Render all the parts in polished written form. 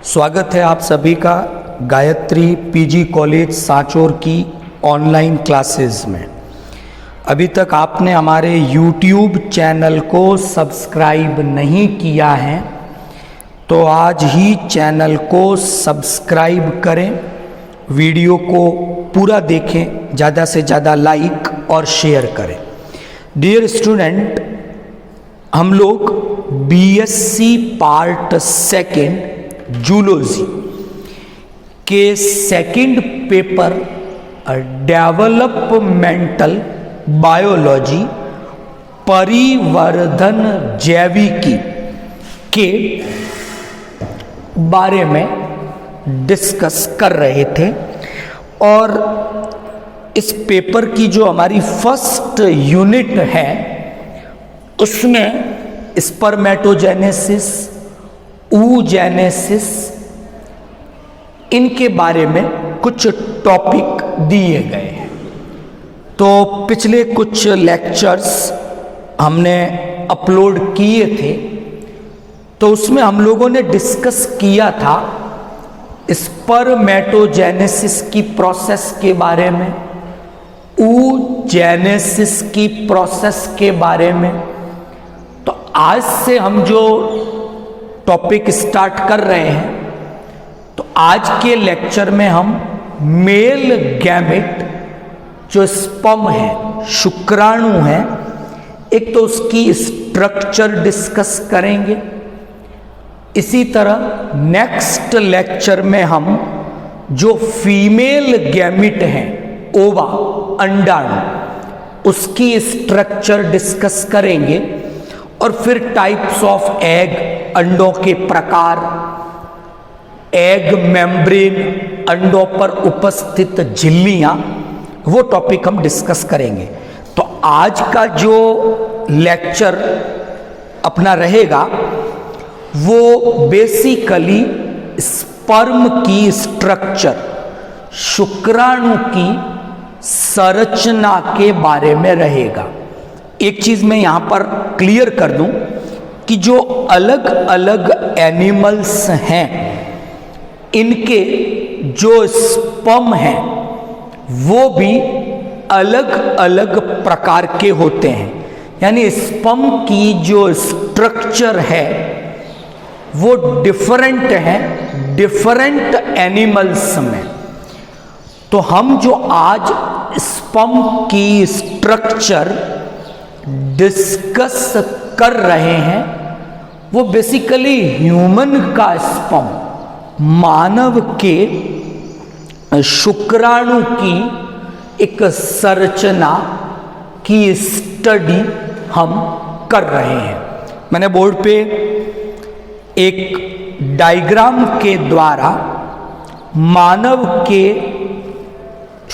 स्वागत है आप सभी का गायत्री पीजी कॉलेज सांचौर की ऑनलाइन क्लासेस में। अभी तक आपने हमारे YouTube चैनल को सब्सक्राइब नहीं किया है तो आज ही चैनल को सब्सक्राइब करें, वीडियो को पूरा देखें, ज़्यादा से ज़्यादा लाइक और शेयर करें। डियर स्टूडेंट, हम लोग बीएससी पार्ट सेकेंड जूलॉजी के सेकंड पेपर डेवलपमेंटल बायोलॉजी परिवर्धन जैविकी के बारे में डिस्कस कर रहे थे और इस पेपर की जो हमारी फर्स्ट यूनिट है उसमें स्पर्मेटोजेनेसिस, oogenesis, इनके बारे में कुछ टॉपिक दिए गए हैं। तो पिछले कुछ लेक्चर्स हमने अपलोड किए थे तो उसमें हम लोगों ने डिस्कस किया था स्पर्मेटोजेनेसिस की प्रोसेस के बारे में, oogenesis की प्रोसेस के बारे में। तो आज से हम जो टॉपिक स्टार्ट कर रहे हैं तो आज के लेक्चर में हम मेल गैमेट जो स्पर्म है, शुक्राणु है, एक तो उसकी स्ट्रक्चर डिस्कस करेंगे। इसी तरह नेक्स्ट लेक्चर में हम जो फीमेल गैमेट हैं, ओवा, अंडाणु, उसकी स्ट्रक्चर डिस्कस करेंगे और फिर टाइप्स ऑफ एग, अंडों के प्रकार, एग मेम्ब्रेन, अंडों पर उपस्थित झिल्लियां, वो टॉपिक हम डिस्कस करेंगे। तो आज का जो लेक्चर अपना रहेगा वो बेसिकली स्पर्म की स्ट्रक्चर, शुक्राणु की संरचना के बारे में रहेगा। एक चीज मैं यहां पर क्लियर कर दूं कि जो अलग अलग एनिमल्स हैं इनके जो स्पर्म हैं वो भी अलग अलग प्रकार के होते हैं। यानी स्पर्म की जो स्ट्रक्चर है वो डिफरेंट है डिफरेंट एनिमल्स में। तो हम जो आज स्पर्म की स्ट्रक्चर डिस्कस कर रहे हैं वो बेसिकली ह्यूमन का स्पर्म, मानव के शुक्राणु की एक संरचना की स्टडी हम कर रहे हैं। मैंने बोर्ड पे एक डायग्राम के द्वारा मानव के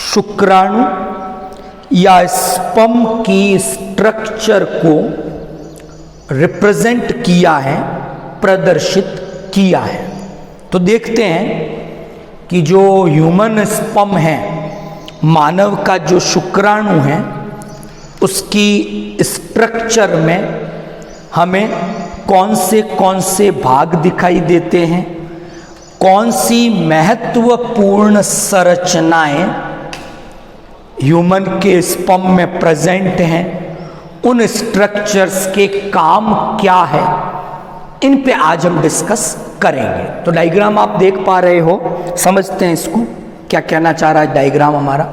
शुक्राणु या स्पर्म की स्ट्रक्चर को रिप्रेजेंट किया है, प्रदर्शित किया है। तो देखते हैं कि जो ह्यूमन स्पर्म है, मानव का जो शुक्राणु है, उसकी स्ट्रक्चर में हमें कौन से भाग दिखाई देते हैं, कौन सी महत्वपूर्ण संरचनाएं ह्यूमन के स्पर्म में प्रेजेंट हैं, उन स्ट्रक्चर्स के काम क्या है, इन पे आज हम डिस्कस करेंगे। तो डायग्राम आप देख पा रहे हो, समझते हैं इसको क्या कहना चाह रहा है डायग्राम हमारा।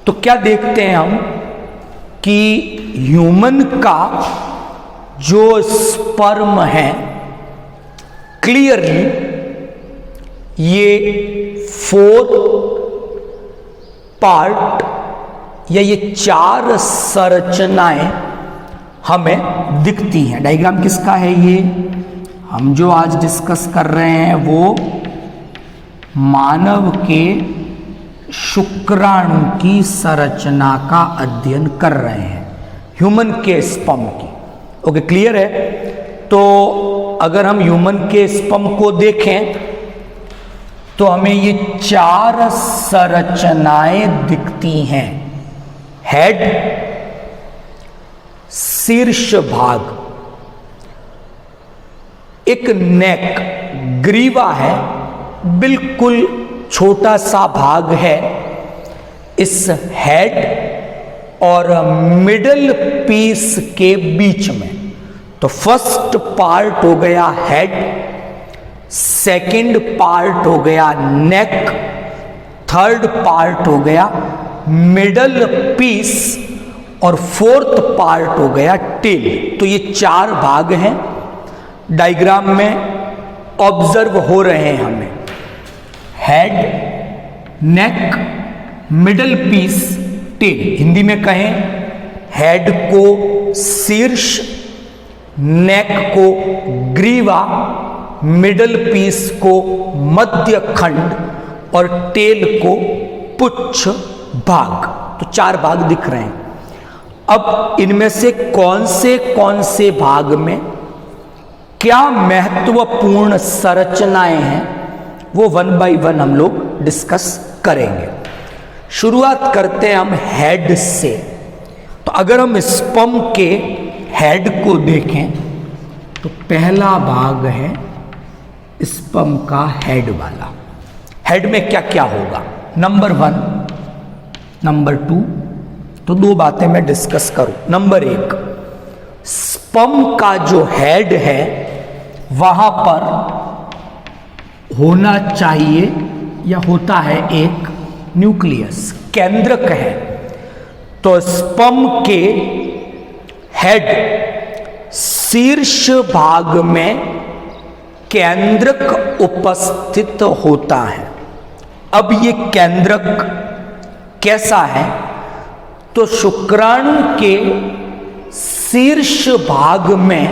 तो क्या देखते हैं हम कि ह्यूमन का जो स्पर्म है क्लियरली ये 4 पार्ट या ये 4 संरचनाएं हमें दिखती हैं। डायग्राम किसका है ये? हम जो आज डिस्कस कर रहे हैं वो मानव के शुक्राणु की संरचना का अध्ययन कर रहे हैं, ह्यूमन के स्पर्म की। ओके, क्लियर है? तो अगर हम ह्यूमन के स्पर्म को देखें तो हमें ये 4 संरचनाएं दिखती हैं। हेड, शीर्ष भाग, एक नेक, ग्रीवा है, बिल्कुल छोटा सा भाग है इस हेड और मिडल पीस के बीच में। तो फर्स्ट पार्ट हो गया हेड, सेकंड पार्ट हो गया नेक, थर्ड पार्ट हो गया मिडल पीस और फोर्थ पार्ट हो गया टेल। तो ये 4 भाग हैं, डायग्राम में ऑब्जर्व हो रहे हैं हमें। हेड, नेक, मिडल पीस, टेल। हिंदी में कहें, हेड को शीर्ष, नेक को ग्रीवा, मिडल पीस को मध्य खंड और टेल को पुच्छ भाग। तो 4 भाग दिख रहे हैं। अब इनमें से कौन से भाग में क्या महत्वपूर्ण संरचनाएं हैं वो 1 बाय 1 हम लोग डिस्कस करेंगे। शुरुआत करते हैं हम हेड से। तो अगर हम स्पर्म के हेड को देखें तो पहला भाग है स्पर्म का हेड वाला। हेड में क्या क्या होगा, नंबर 1, नंबर 2, तो 2 बातें मैं डिस्कस करूं। नंबर 1, स्पर्म का जो हेड है वहां पर होना चाहिए या होता है एक न्यूक्लियस, केंद्रक है। तो स्पर्म के हेड शीर्ष भाग में केंद्रक उपस्थित होता है। अब ये केंद्रक कैसा है, तो शुक्राणु के शीर्ष भाग में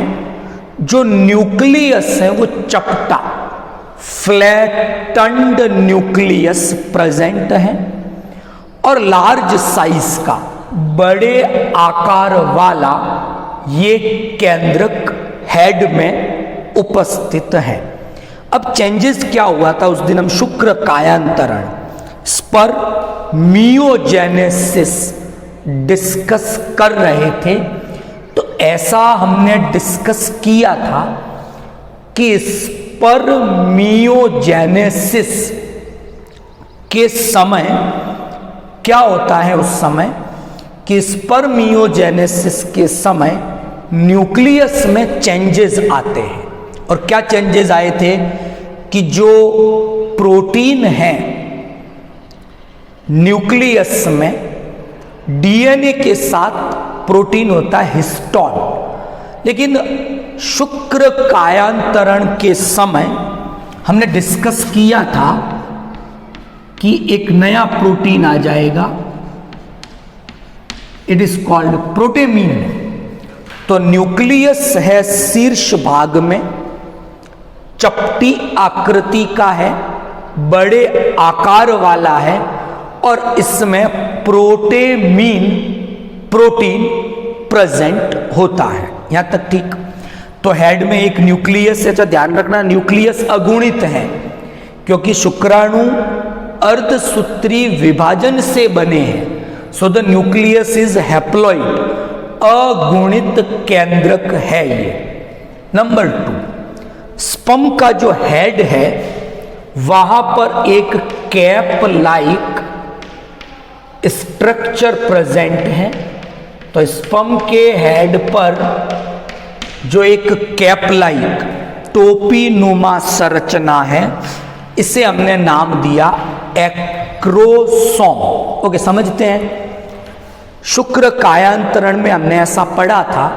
जो न्यूक्लियस है वो चपटा, फ्लैटन्ड न्यूक्लियस प्रेजेंट है और लार्ज साइज का, बड़े आकार वाला ये केंद्रक हेड में उपस्थित है। अब चेंजेस क्या हुआ था उस दिन हम शुक्र कायांतरण, स्पर्मियोजेनेसिस डिस्कस कर रहे थे। तो ऐसा हमने डिस्कस किया था कि स्पर्मियोजेनेसिस के समय क्या होता है, उस समय कि स्पर्मियोजेनेसिस के समय न्यूक्लियस में चेंजेस आते हैं। और क्या चेंजेस आए थे कि जो प्रोटीन है न्यूक्लियस में, डीएनए के साथ प्रोटीन होता है हिस्टोन, लेकिन शुक्र कायांतरण के समय हमने डिस्कस किया था कि एक नया प्रोटीन आ जाएगा, इट इज कॉल्ड प्रोटेमीन। तो न्यूक्लियस है शीर्ष भाग में, चपटी आकृति का है, बड़े आकार वाला है और इसमें प्रोटेमीन प्रोटीन प्रेजेंट होता है। यहां तक ठीक। तो हेड में एक न्यूक्लियस है, तो ध्यान रखना न्यूक्लियस अगुणित है क्योंकि शुक्राणु अर्धसूत्री विभाजन से बने हैं। So the nucleus is haploid, अगुणित केंद्रक है ये। नंबर 2, स्पर्म का जो हेड है वहां पर एक कैप लाइक स्ट्रक्चर प्रेजेंट है। तो स्पर्म के हेड पर जो एक कैप लाइक टोपी नुमा संरचना है, इसे हमने नाम दिया एक्रोसोम। ओके, समझते हैं। शुक्र कायांतरण में हमने ऐसा पढ़ा था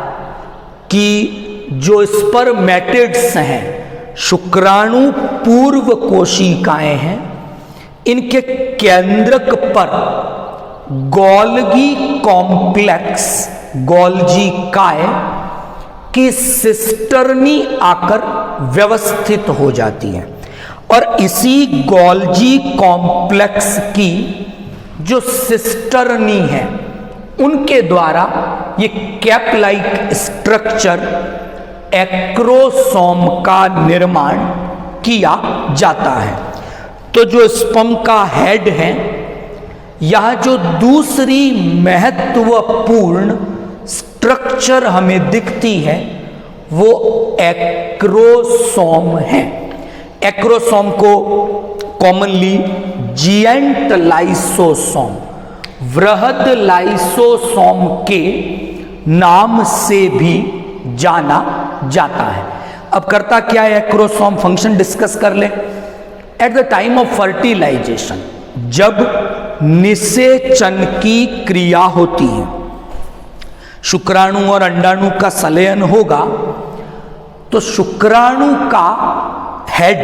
कि जो स्पर्मेटिड्स हैं, शुक्राणु पूर्व कोशिकाएं हैं, इनके केंद्रक पर गोल्गी कॉम्प्लेक्स, गोल्जी काय की सिस्टर्नी आकर व्यवस्थित हो जाती है और इसी गोल्जी कॉम्प्लेक्स की जो सिस्टर्नी है उनके द्वारा ये कैप लाइक स्ट्रक्चर एक्रोसोम का निर्माण किया जाता है। तो जो स्पर्म का हेड है, यह जो दूसरी महत्वपूर्ण स्ट्रक्चर हमें दिखती है वो एक्रोसोम है। एक्रोसोम को कॉमनली जिएंट लाइसोसोम, वृहद लाइसोसोम के नाम से भी जाना जाता है। अब करता क्या है एक्रोसोम, फंक्शन डिस्कस कर ले। At the time of fertilization, जब निषेचन की क्रिया होती है, शुक्राणु और अंडाणु का संलयन होगा, तो शुक्राणु का हेड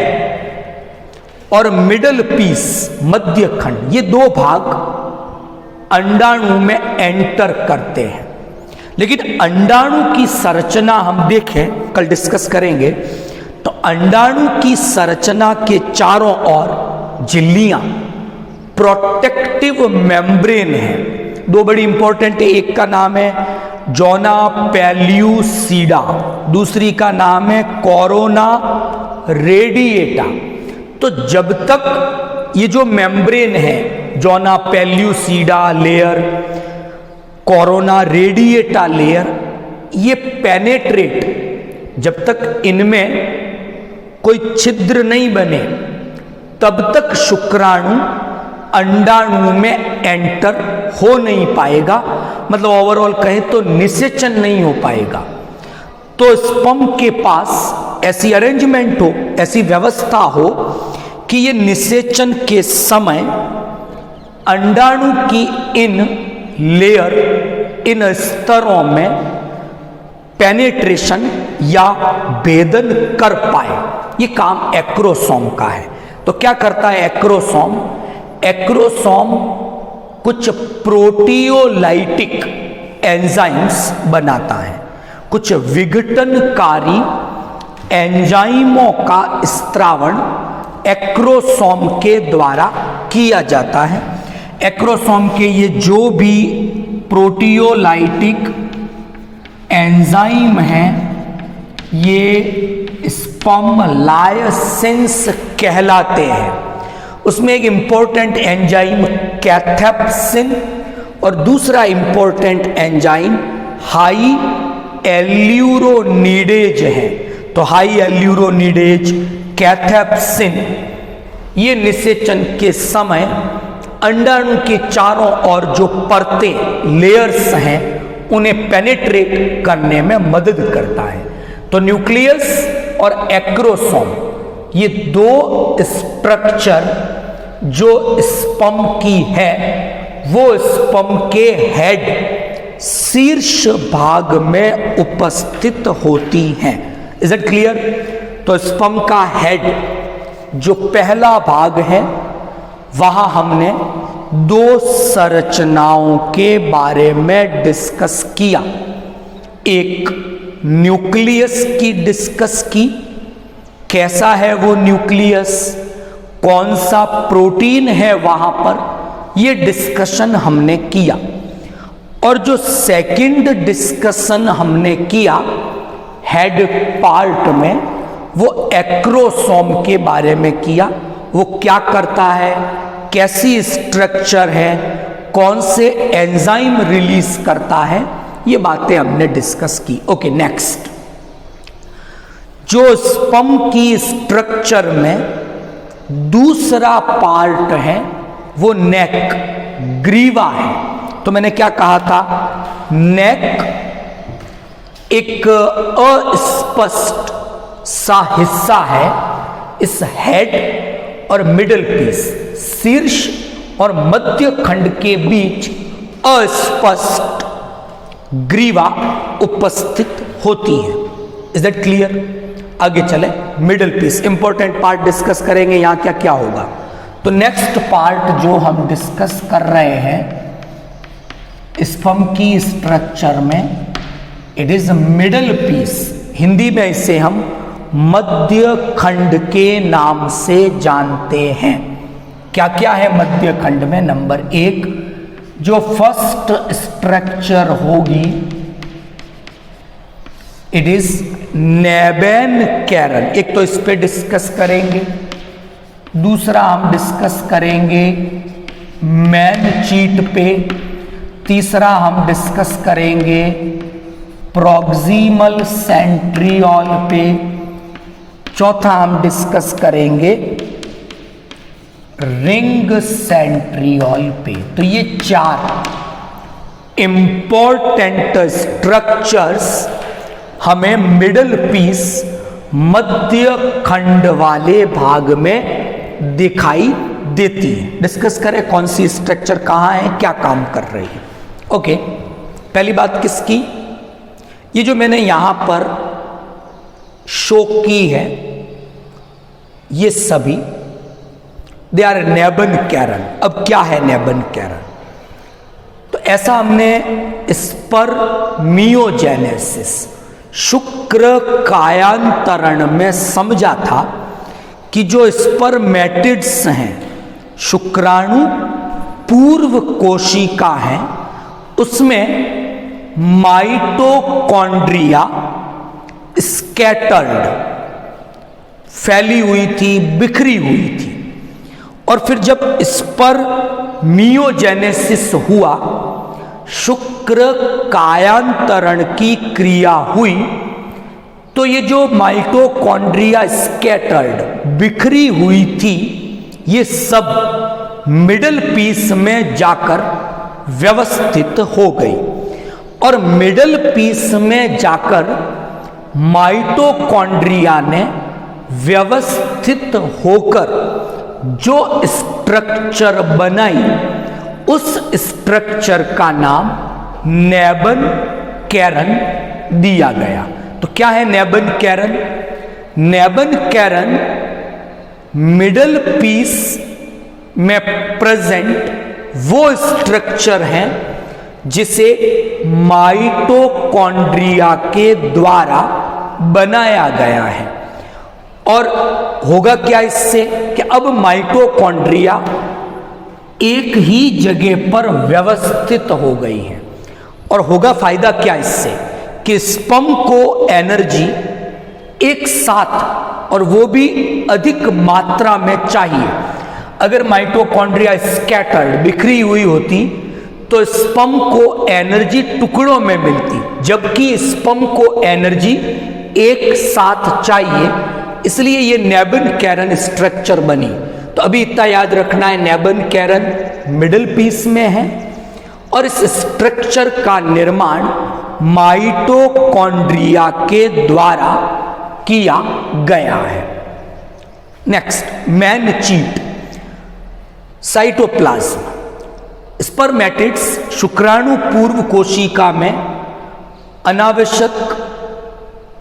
और मिडल पीस, मध्य खंड, ये दो भाग अंडाणु में एंटर करते हैं। लेकिन अंडाणु की संरचना हम देखें, कल डिस्कस करेंगे, तो अंडाणु की संरचना के चारों ओर झिल्लियां, प्रोटेक्टिव मेम्ब्रेन है। दो बड़ी इंपॉर्टेंट है, एक का नाम है जोना पेल्यूसिडा, दूसरी का नाम है कोरोना रेडिएटा। तो जब तक ये जो मेम्ब्रेन है, zona pellucida layer, corona radiata layer, ये पेनेट्रेट, जब तक इनमें कोई छिद्र नहीं बने तब तक शुक्राणु अंडाणु में एंटर हो नहीं पाएगा, मतलब ओवरऑल कहें तो निषेचन नहीं हो पाएगा। तो स्पर्म के पास ऐसी अरेंजमेंट हो, ऐसी व्यवस्था हो कि ये निषेचन के समय अंडाणु की इन लेयर, इन स्तरों में पेनेट्रेशन या भेदन कर पाए। ये काम एक्रोसोम का है। तो क्या करता है एक्रोसोम? एक्रोसोम कुछ प्रोटियोलाइटिक एंजाइम्स बनाता है, कुछ विघटनकारी एंजाइमों का स्त्रावण एक्रोसोम के द्वारा किया जाता है। एक्रोसोम के ये जो भी प्रोटियोलाइटिक एंजाइम हैं, ये स्पर्म लायसेंस कहलाते हैं। उसमें एक इंपॉर्टेंट एंजाइम कैथेप्सिन और दूसरा इंपॉर्टेंट एंजाइम हाई एल्यूरोनिडेज है। तो हाई एल्यूरोनिडेज, कैथेप्सिन, ये निषेचन के समय अंडाणु के चारों ओर जो परतें, लेयर्स हैं, उन्हें पेनेट्रेट करने में मदद करता है। तो न्यूक्लियस और एक्रोसोम, ये दो स्ट्रक्चर जो स्पर्म की है, वो स्पर्म के हेड शीर्ष भाग में उपस्थित होती हैं। Is it clear? तो स्पर्म का हेड जो पहला भाग है, वहां हमने दो संरचनाओं के बारे में डिस्कस किया। एक न्यूक्लियस की डिस्कस की, कैसा है वो न्यूक्लियस, कौन सा प्रोटीन है वहां पर, ये डिस्कशन हमने किया। और जो सेकंड डिस्कशन हमने किया हेड पार्ट में, वो एक्रोसोम के बारे में किया। वो क्या करता है, कैसी स्ट्रक्चर है, कौन से एंजाइम रिलीज करता है, ये बातें हमने डिस्कस की। ओके, नेक्स्ट, जो स्पर्म की स्ट्रक्चर में दूसरा पार्ट है वो नेक, ग्रीवा है। तो मैंने क्या कहा था, नेक एक अस्पष्ट सा हिस्सा है इस हेड और मिडल पीस, शीर्ष और मध्य खंड के बीच अस्पष्ट ग्रीवा उपस्थित होती है। Is that clear? आगे चले, middle piece important part discuss करेंगे, यहां क्या क्या होगा। तो नेक्स्ट पार्ट जो हम डिस्कस कर रहे हैं स्पर्म की स्ट्रक्चर में, it is middle piece. Hindi में इसे हम मध्य खंड के नाम से जानते हैं। क्या क्या है मध्य खंड में? नंबर एक, जो फर्स्ट स्ट्रक्चर होगी, इट इज नेबेन कैरल। एक तो इस पे डिस्कस करेंगे, दूसरा हम डिस्कस करेंगे मैन चीट पे, तीसरा हम डिस्कस करेंगे प्रॉक्सिमल सेंट्रियोल पे, चौथा हम डिस्कस करेंगे रिंग सेंट्रियोल पे। तो ये 4 इंपॉर्टेंट स्ट्रक्चर्स हमें मिडल पीस मध्य खंड वाले भाग में दिखाई देती है। डिस्कस करें कौन सी स्ट्रक्चर कहाँ है, क्या काम कर रही है। ओके, पहली बात किसकी, ये जो मैंने यहां पर शो की है, ये सभी दे आर नेबन कैरन। अब क्या है नेबन कैरन? तो ऐसा हमने स्पर्मियोजेनेसिस शुक्र कायांतरण में समझा था कि जो स्पर्मेटिड्स हैं, शुक्राणु पूर्व कोशिका हैं, उसमें माइटोकॉन्ड्रिया स्कैटर्ड फैली हुई थी, बिखरी हुई थी। और फिर जब स्पर्मियोजेनेसिस हुआ, शुक्र कायांतरण की क्रिया हुई, तो ये जो माइटोकॉन्ड्रिया स्कैटर्ड बिखरी हुई थी, ये सब मिडल पीस में जाकर व्यवस्थित हो गई। और मिडल पीस में जाकर माइटोकॉन्ड्रिया ने व्यवस्थित होकर जो स्ट्रक्चर बनाई, उस स्ट्रक्चर का नाम नेबन कैरन दिया गया। तो क्या है नेबन कैरन? नेबन कैरन मिडल पीस में प्रेजेंट वो स्ट्रक्चर है जिसे माइटोकॉन्ड्रिया के द्वारा बनाया गया है। और होगा क्या इससे कि अब माइटोकॉन्ड्रिया एक ही जगह पर व्यवस्थित हो गई है। और होगा फायदा क्या इससे कि स्पर्म को एनर्जी एक साथ और वो भी अधिक मात्रा में चाहिए। अगर माइटोकॉन्ड्रिया स्कैटर्ड बिखरी हुई होती तो स्पर्म को एनर्जी टुकड़ों में मिलती, जबकि स्पर्म को एनर्जी एक साथ चाहिए। इसलिए ये नेबन कैरन स्ट्रक्चर बनी। तो अभी इतना याद रखना है, नेबन कैरन मिडल पीस में है और इस स्ट्रक्चर का निर्माण माइटोकॉन्ड्रिया के द्वारा किया गया है। Next, मैनचीट cytoplasm. स्पर्मेटिड्स शुक्राणु पूर्व कोशिका में अनावश्यक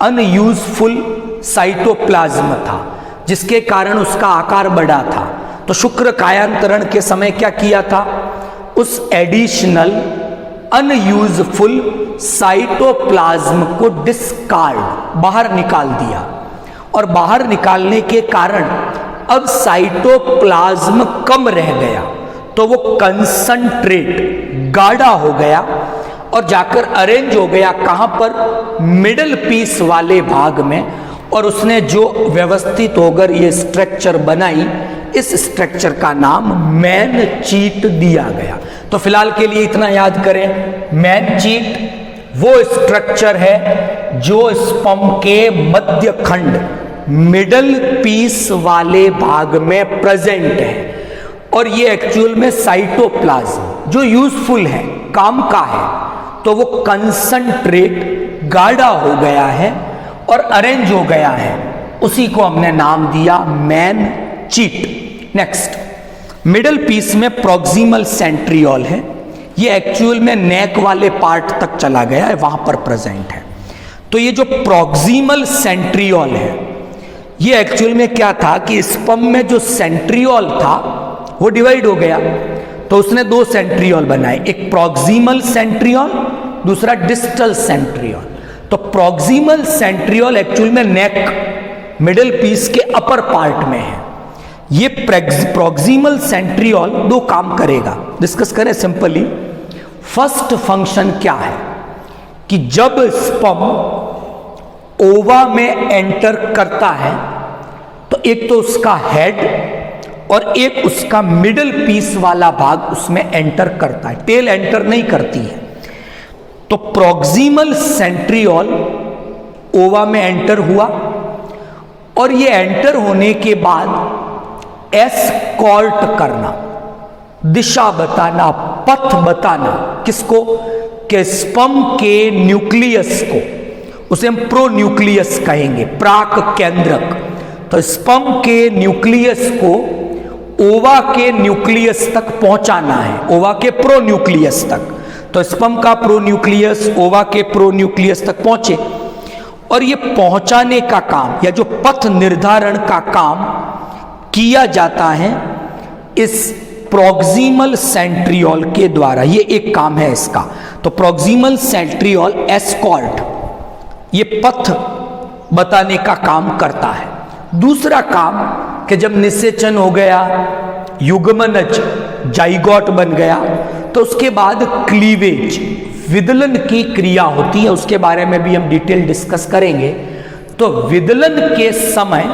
अनयूजफुल साइटोप्लाज्म था, जिसके कारण उसका आकार बढ़ा था। तो शुक्र कायांतरण के समय क्या किया था? उस एडिशनल अनयूजफुल साइटोप्लाज्म को डिस्कार्ड, बाहर निकाल दिया। और बाहर निकालने के कारण अब साइटोप्लाज्म कम रह गया, तो वो कंसंट्रेट गाढ़ा हो गया और जाकर अरेंज हो गया कहां पर? मिडल पीस वाले भाग में। और उसने जो व्यवस्थित होकर ये स्ट्रक्चर बनाई, इस स्ट्रक्चर का नाम मैनचीट दिया गया। तो फिलहाल के लिए इतना याद करें, मैनचीट वो स्ट्रक्चर है जो स्पर्म के मध्य खंड मिडल पीस वाले भाग में प्रेजेंट है। और ये एक्चुअल में साइटोप्लाज्म जो यूजफुल है, काम का है, तो वो कंसंट्रेट गाढ़ा हो गया है और अरेंज हो गया है। उसी को हमने नाम दिया मैनचीट। नेक्स्ट, मिडल पीस में प्रॉक्सिमल सेंट्रियोल है। ये एक्चुअल में नेक वाले पार्ट तक चला गया है, वहां पर प्रेजेंट है। तो ये जो प्रॉक्सिमल सेंट्रियोल है, ये एक्चुअल में क्या था कि स्पर्म में जो सेंट्रियोल था वो डिवाइड हो गया। तो उसने 2 सेंट्रियोल बनाए, एक प्रॉक्सिमल सेंट्रियोल, दूसरा डिस्टल सेंट्रियोल। तो प्रॉक्सिमल सेंट्रियोल एक्चुअल में नेक मिडल पीस के अपर पार्ट में है। ये प्रॉक्सिमल सेंट्रियोल 2 काम करेगा, डिस्कस करें सिंपली। फर्स्ट फंक्शन क्या है कि जब स्पर्म ओवा में एंटर करता है तो एक तो उसका हेड और एक उसका मिडल पीस वाला भाग उसमें एंटर करता है, टेल एंटर नहीं करती है। तो प्रॉक्सिमल सेंट्रियोल ओवा में एंटर हुआ और ये एंटर होने के बाद एस्कॉर्ट करना, दिशा बताना, पथ बताना, किसको? कि स्पर्म के न्यूक्लियस को, उसे हम प्रोन्यूक्लियस कहेंगे, प्राक केंद्रक। तो स्पर्म के न्यूक्लियस को ओवा के न्यूक्लियस तक पहुंचाना है, ओवा के प्रोन्यूक्लियस तक। तो स्पर्म का प्रोन्यूक्लियस ओवा के प्रोन्यूक्लियस तक पहुंचे, और ये पहुंचाने का काम या जो पथ निर्धारण का काम किया जाता है इस प्रॉक्सिमल सेंट्रियोल के द्वारा। ये एक काम है इसका। तो प्रॉक्सिमल सेंट्रियोल एस्कॉर्ट ये पथ बताने का काम करता है। दूसरा काम कि जब निषेचन हो गया, युग्मनज जाइगोट बन गया, तो उसके बाद क्लीवेज, विदलन की क्रिया होती है, उसके बारे में भी हम डिटेल डिस्कस करेंगे। तो विदलन के समय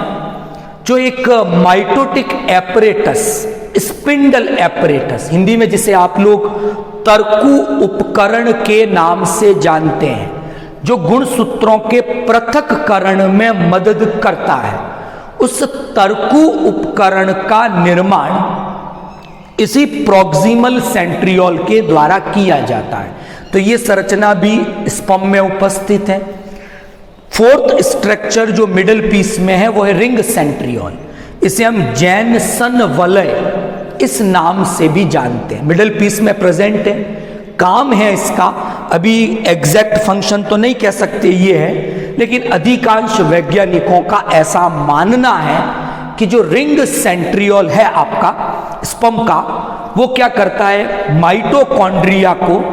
जो एक mitotic apparatus, spindle apparatus, Hindi में जिसे आप लोग तर्कु उपकरण के नाम से जानते हैं, जो गुणसूत्रों के पृथक्करण में मदद करता है, उस तर्कु उपकरण का निर्माण इसी प्रॉक्सिमल सेंट्रियोल के द्वारा किया जाता है। तो ये संरचना भी स्पर्म में उपस्थित है। फोर्थ स्ट्रक्चर जो मिडल पीस में है वो है रिंग सेंट्रियोल। इसे हम जैनसन वलय इस नाम से भी जानते हैं, मिडल पीस में प्रेजेंट है। काम है इसका, अभी एग्जैक्ट फंक्शन तो नहीं कह सकते ये है, लेकिन अधिकांश वैज्ञानिकों का ऐसा मानना है कि जो रिंग सेंट्रियोल है आपका स्पर्म का, वो क्या करता है, माइटोकॉन्ड्रिया को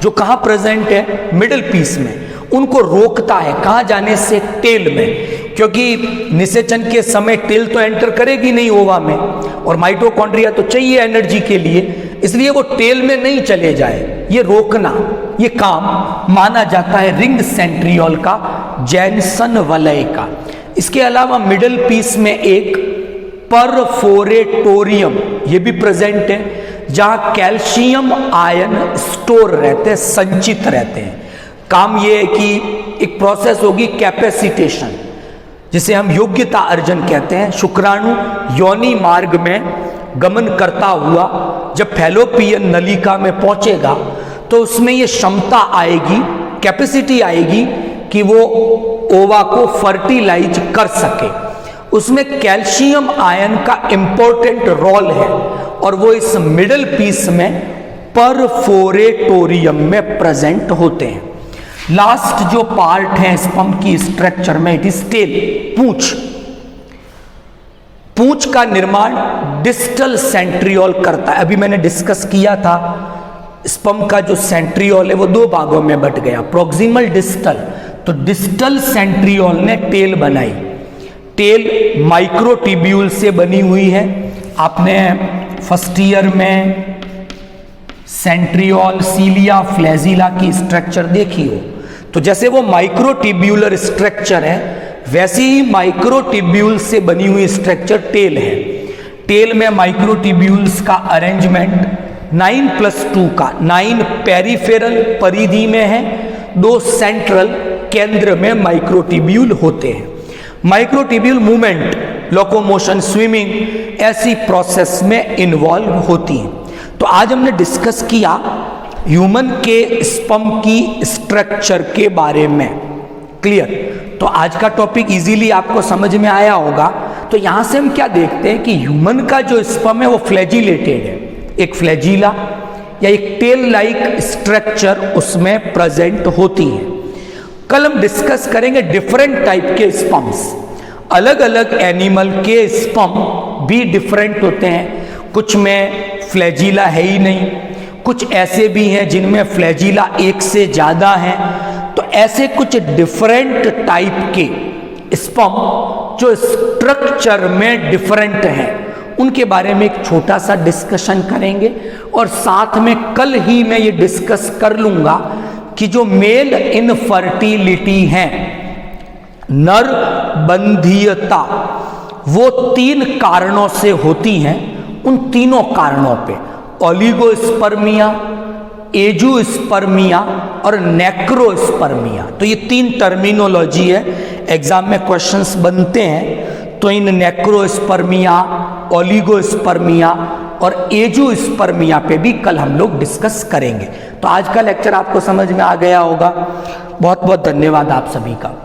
जो कहाँ प्रेजेंट है, मिडल पीस में, उनको रोकता है कहाँ जाने से, टेल में। क्योंकि निषेचन के समय टेल तो एंटर करेगी नहीं ओवा में, और माइटोकॉन्ड्रिया तो चाहिए एनर्जी के लिए, इसलिए वो टेल में नहीं चले जाए, ये रोकना, ये काम माना जाता है रिंग सेंट्रियोल का, जैनसन वलय का। इसके अलावा मिडल पीस में एक परफोरेटोरियम ये भी प्रेजेंट है, जहां कैल्शियम आयन स्टोर रहते हैं, संचित रहते हैं। काम ये है कि एक प्रोसेस होगी कैपेसिटेशन, जिसे हम योग्यता अर्जन कहते हैं। शुक्राणु योनि मार्ग में गमन करता हुआ जब फैलोपियन नलिका में पहुंचेगा, तो उसमें ये क्षमता आएगी, कैपेसिटी आएगी कि वो ओवा को फर्टिलाइज कर सके। उसमें कैल्शियम आयन का इंपॉर्टेंट रोल है, और वो इस मिडल पीस में परफोरेटोरियम में प्रेजेंट होते हैं। लास्ट जो पार्ट है स्पर्म की स्ट्रक्चर में, इट इज टेल, पूंछ। पूंछ का निर्माण डिस्टल सेंट्रियोल करता है। अभी मैंने डिस्कस किया था स्पर्म का जो सेंट्रियोल है वो दो भागों में बट गया, प्रॉक्सिमल, डिस्टल। तो डिस्टल सेंट्रियोल ने टेल बनाई। टेल माइक्रोट्यूब्यूल से बनी हुई है। आपने फर्स्ट ईयर में सेंट्रियोल, सीलिया, फ्लैजिला की स्ट्रक्चर देखी हो, तो जैसे वो माइक्रोट्यूब्यूलर स्ट्रक्चर है, वैसे ही माइक्रोट्यूब्यूल से बनी हुई स्ट्रक्चर टेल है। टेल में माइक्रोट्यूब्यूल्स का अरेंजमेंट 9+2 का, 9 पेरिफेरल परिधि में है, 2 सेंट्रल केंद्र में माइक्रोट्यूब्यूल होते हैं। माइक्रोट्यूब्यूल मूवमेंट, लोकोमोशन, स्विमिंग ऐसी प्रोसेस में इन्वॉल्व होती हैं। तो आज हमने डिस्कस किया ह्यूमन के स्पर्म की स्ट्रक्चर के बारे में। क्लियर? तो आज का टॉपिक इजीली आपको समझ में आया होगा। तो यहां से हम क्या देखते हैं कि ह्यूमन का जो स्पर्म है वो फ्लैजिलेटेड है, एक फ्लैजिला या एक टेल लाइक स्ट्रक्चर उसमें प्रेजेंट होती है। कल हम डिस्कस करेंगे डिफरेंट टाइप के स्पर्म्स। अलग अलग एनिमल के स्पर्म भी डिफरेंट होते हैं। कुछ में फ्लैजिला है ही नहीं, कुछ ऐसे भी हैं जिनमें फ्लैजिला एक से ज़्यादा हैं। तो ऐसे कुछ डिफरेंट टाइप के स्पर्म जो स्ट्रक्चर में डिफरेंट हैं, उनके बारे में एक छोटा सा डिस्कशन करेंगे। और साथ में कल ही मैं ये डिस्कस कर लूँगा कि जो मेल इनफर्टिलिटी है, नर बंधीयता, वो 3 कारणों से होती हैं। उन तीनों कारणों पे ओलिगोस्पर्मिया, एजुस्पर्मिया और नेक्रोस्पर्मिया, तो ये 3 टर्मिनोलॉजी है, एग्जाम में क्वेश्चंस बनते हैं। तो इन नेक्रोस्पर्मिया, ओलिगोस्पर्मिया और एजोस्पर्मिया पे भी कल हम लोग डिस्कस करेंगे। तो आज का लेक्चर आपको समझ में आ गया होगा। बहुत बहुत धन्यवाद आप सभी का।